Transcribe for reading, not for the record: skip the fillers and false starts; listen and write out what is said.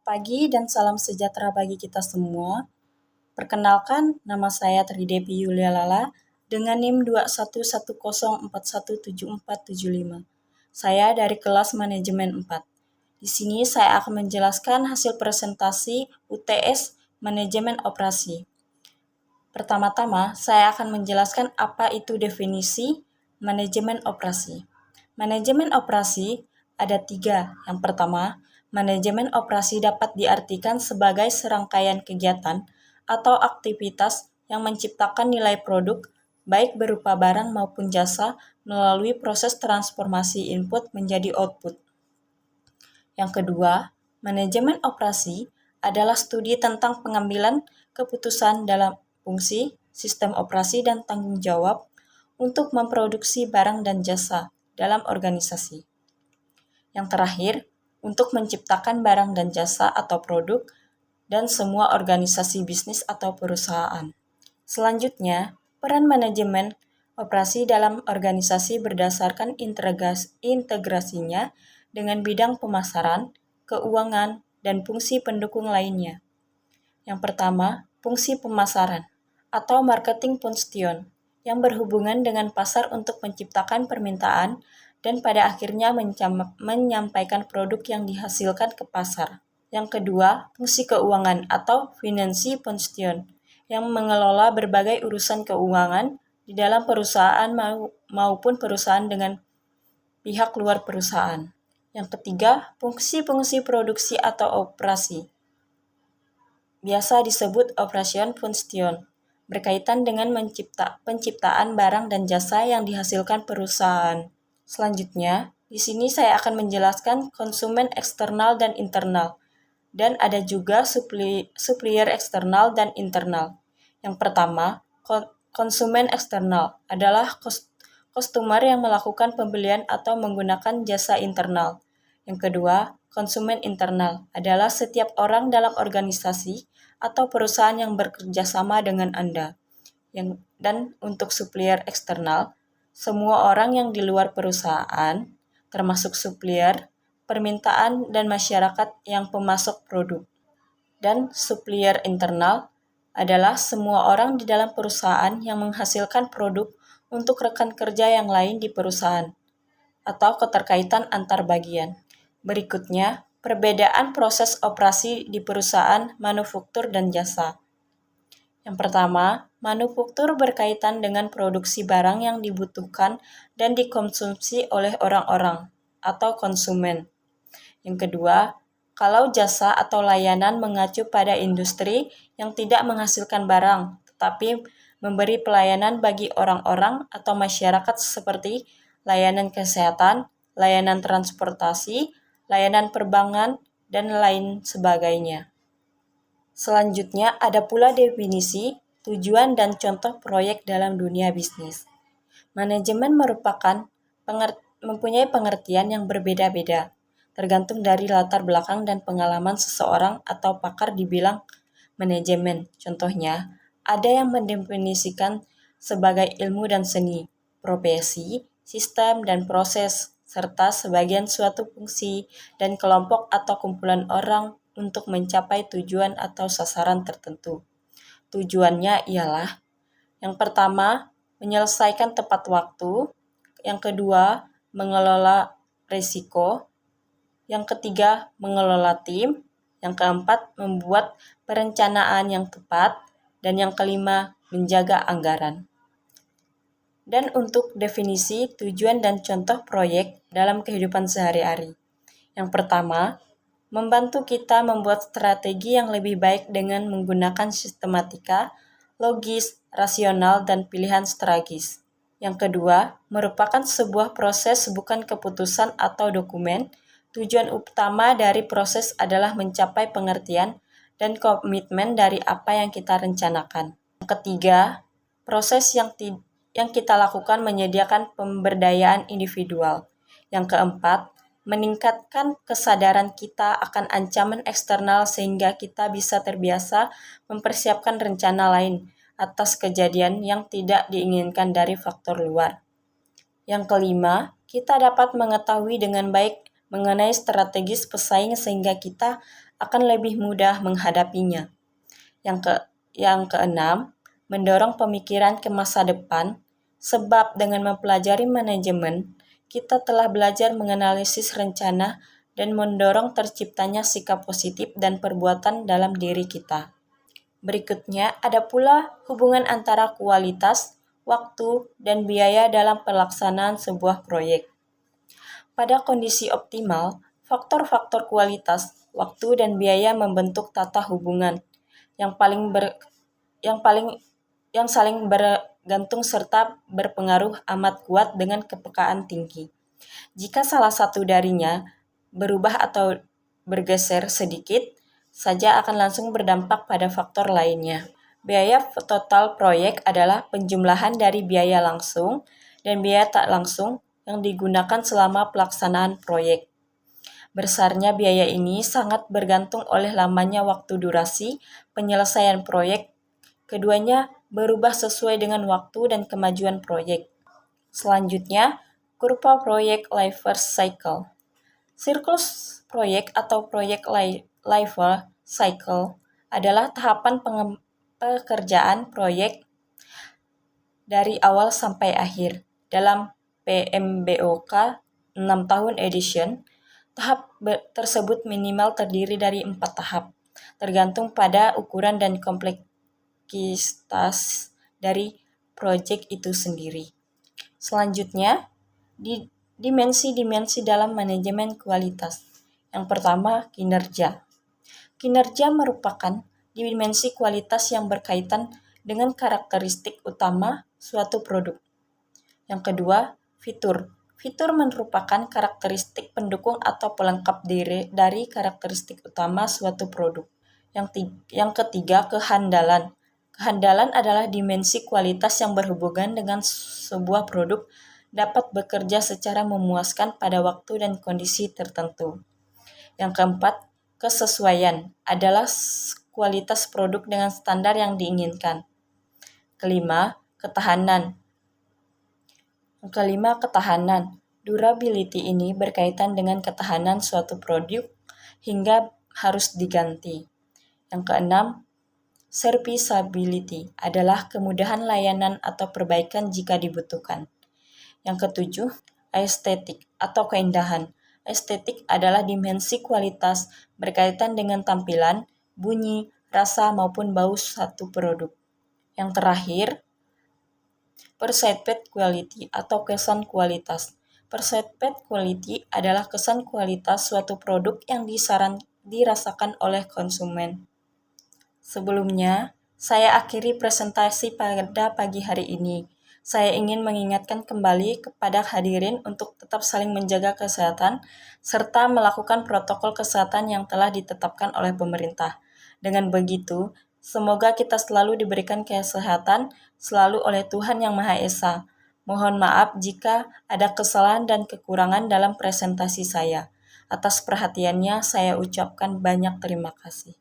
pagi dan salam sejahtera bagi kita semua. Perkenalkan, nama saya Tridepi Yulia Lala dengan NIM 2110417475. Saya dari kelas manajemen 4. Di sini saya akan menjelaskan hasil presentasi UTS Manajemen Operasi. Pertama-tama, saya akan menjelaskan apa itu definisi manajemen operasi. Manajemen operasi ada 3. Yang pertama, manajemen operasi dapat diartikan sebagai serangkaian kegiatan atau aktivitas yang menciptakan nilai produk, baik berupa barang maupun jasa, melalui proses transformasi input menjadi output. Yang kedua, manajemen operasi adalah studi tentang pengambilan keputusan dalam fungsi, sistem operasi, dan tanggung jawab untuk memproduksi barang dan jasa dalam organisasi. Yang terakhir, untuk menciptakan barang dan jasa atau produk dan semua organisasi bisnis atau perusahaan. Selanjutnya, peran manajemen operasi dalam organisasi berdasarkan integrasinya dengan bidang pemasaran, keuangan, dan fungsi pendukung lainnya. Yang pertama, fungsi pemasaran atau marketing function yang berhubungan dengan pasar untuk menciptakan permintaan dan pada akhirnya menyampaikan produk yang dihasilkan ke pasar. Yang kedua, fungsi keuangan atau financing function yang mengelola berbagai urusan keuangan di dalam perusahaan maupun perusahaan dengan pihak luar perusahaan. Yang ketiga, fungsi-fungsi produksi atau operasi, biasa disebut operation function, berkaitan dengan penciptaan barang dan jasa yang dihasilkan perusahaan. Selanjutnya, di sini saya akan menjelaskan konsumen eksternal dan internal, dan ada juga supplier eksternal dan internal. Yang pertama, konsumen eksternal adalah customer yang melakukan pembelian atau menggunakan jasa internal. Yang kedua, konsumen internal adalah setiap orang dalam organisasi atau perusahaan yang bekerja sama dengan Anda. Dan untuk supplier eksternal, semua orang yang di luar perusahaan, termasuk supplier, permintaan, dan masyarakat yang pemasok produk. Dan supplier internal adalah semua orang di dalam perusahaan yang menghasilkan produk untuk rekan kerja yang lain di perusahaan, atau keterkaitan antar bagian. Berikutnya, perbedaan proses operasi di perusahaan manufaktur dan jasa. Yang pertama, manufaktur berkaitan dengan produksi barang yang dibutuhkan dan dikonsumsi oleh orang-orang atau konsumen. Yang kedua, kalau jasa atau layanan mengacu pada industri yang tidak menghasilkan barang, tetapi memberi pelayanan bagi orang-orang atau masyarakat seperti layanan kesehatan, layanan transportasi, layanan perbankan, dan lain sebagainya. Selanjutnya, ada pula definisi, tujuan, dan contoh proyek dalam dunia bisnis. Manajemen mempunyai pengertian yang berbeda-beda, tergantung dari latar belakang dan pengalaman seseorang atau pakar di bidang manajemen. Contohnya, ada yang mendefinisikan sebagai ilmu dan seni, profesi, sistem, dan proses, serta sebagian suatu fungsi dan kelompok atau kumpulan orang untuk mencapai tujuan atau sasaran tertentu. Tujuannya ialah, yang pertama, menyelesaikan tepat waktu, yang kedua, mengelola risiko, yang ketiga, mengelola tim, yang keempat, membuat perencanaan yang tepat, dan yang kelima, menjaga anggaran. Dan untuk definisi, tujuan, dan contoh proyek dalam kehidupan sehari-hari. Yang pertama, membantu kita membuat strategi yang lebih baik dengan menggunakan sistematika, logis, rasional, dan pilihan strategis. Yang kedua, merupakan sebuah proses bukan keputusan atau dokumen. Tujuan utama dari proses adalah mencapai pengertian dan komitmen dari apa yang kita rencanakan. Yang ketiga, proses yang kita lakukan menyediakan pemberdayaan individual. Yang keempat, meningkatkan kesadaran kita akan ancaman eksternal sehingga kita bisa terbiasa mempersiapkan rencana lain atas kejadian yang tidak diinginkan dari faktor luar. Yang kelima, kita dapat mengetahui dengan baik mengenai strategis pesaing sehingga kita akan lebih mudah menghadapinya. Yang keenam, mendorong pemikiran ke masa depan, sebab dengan mempelajari manajemen, kita telah belajar menganalisis rencana dan mendorong terciptanya sikap positif dan perbuatan dalam diri kita. Berikutnya, ada pula hubungan antara kualitas, waktu, dan biaya dalam pelaksanaan sebuah proyek. Pada kondisi optimal, faktor-faktor kualitas, waktu, dan biaya membentuk tata hubungan yang saling bergantung serta berpengaruh amat kuat dengan kepekaan tinggi. Jika salah satu darinya berubah atau bergeser sedikit saja akan langsung berdampak pada faktor lainnya. Biaya total proyek adalah penjumlahan dari biaya langsung dan biaya tak langsung yang digunakan selama pelaksanaan proyek. Besarnya biaya ini sangat bergantung oleh lamanya waktu durasi penyelesaian proyek. Keduanya berubah sesuai dengan waktu dan kemajuan proyek. Selanjutnya, kurva proyek life cycle. Siklus proyek atau proyek life cycle adalah tahapan pekerjaan proyek dari awal sampai akhir. Dalam PMBOK 6 tahun edition, tahap tersebut minimal terdiri dari 4 tahap, tergantung pada ukuran dan kompleksitas dari proyek itu sendiri. Selanjutnya, dimensi-dimensi dalam manajemen kualitas. Yang pertama, kinerja. Kinerja merupakan dimensi kualitas yang berkaitan dengan karakteristik utama suatu produk. Yang kedua, fitur. Fitur merupakan karakteristik pendukung atau pelengkap dari karakteristik utama suatu produk. Yang ketiga, kehandalan. Kehandalan adalah dimensi kualitas yang berhubungan dengan sebuah produk dapat bekerja secara memuaskan pada waktu dan kondisi tertentu. Yang keempat, kesesuaian adalah kualitas produk dengan standar yang diinginkan. Kelima, ketahanan. Durability ini berkaitan dengan ketahanan suatu produk hingga harus diganti. Yang keenam, serviceability adalah kemudahan layanan atau perbaikan jika dibutuhkan. Yang ketujuh, estetik atau keindahan. Estetik adalah dimensi kualitas berkaitan dengan tampilan, bunyi, rasa, maupun bau suatu produk. Yang terakhir, perceived quality atau kesan kualitas. Perceived quality adalah kesan kualitas suatu produk yang dirasakan oleh konsumen. Sebelumnya, saya akhiri presentasi pada pagi hari ini. Saya ingin mengingatkan kembali kepada hadirin untuk tetap saling menjaga kesehatan serta melakukan protokol kesehatan yang telah ditetapkan oleh pemerintah. Dengan begitu, semoga kita selalu diberikan kesehatan selalu oleh Tuhan Yang Maha Esa. Mohon maaf jika ada kesalahan dan kekurangan dalam presentasi saya. Atas perhatiannya, saya ucapkan banyak terima kasih.